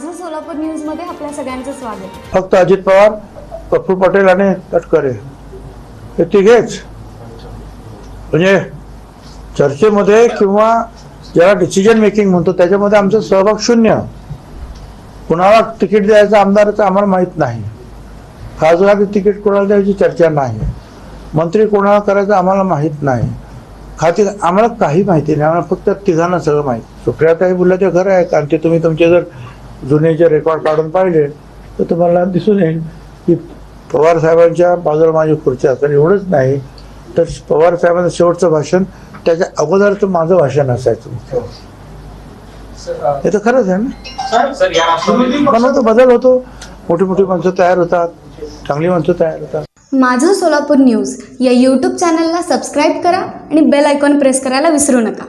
माझं सोलापूर न्यूज मध्ये आपल्या सगळ्यांचं स्वागत। फक्त अजित पवार, पप्पू पटेल आणि तटकरे हे तिघेच म्हणजे चर्चेमध्ये किंवा ज्याला डिसिजन मेकिंग म्हणतो त्याच्यामध्ये आमचा सहभाग शून्य। कुणाला तिकीट द्यायचं आमदाराचं आम्हाला माहित नाही, खासदार तिकीट कोणाला द्यायची चर्चा नाही, मंत्री कोणाला करायचं आम्हाला माहित नाही, खाती आम्हाला काही माहिती नाही। आम्हाला फक्त तिघांना सगळं माहिती। सुप्रियाताई बोलल्या ते खरं आहे, कारण ते तुम्ही तुमचे जर जुने जे रेकॉर्ड काढून पाहिले तर तुम्हाला दिसून येईल की पवार साहेबांच्या बाजूला माझी खुर्ची असेल एवढंच नाही तर पवार साहेबांचं शेवटचं भाषण त्याच्या अगोदरचं माझं भाषण असायचं। हे तर खरंच आहे ना, बनवतो बदल होतो, मोठी मोठी माणसं तयार होतात, चांगली माणसं तयार होतात। माझं सोलापूर न्यूज या यूट्यूब चॅनलला सबस्क्राईब करा आणि बेल आयकॉन प्रेस करायला विसरू नका।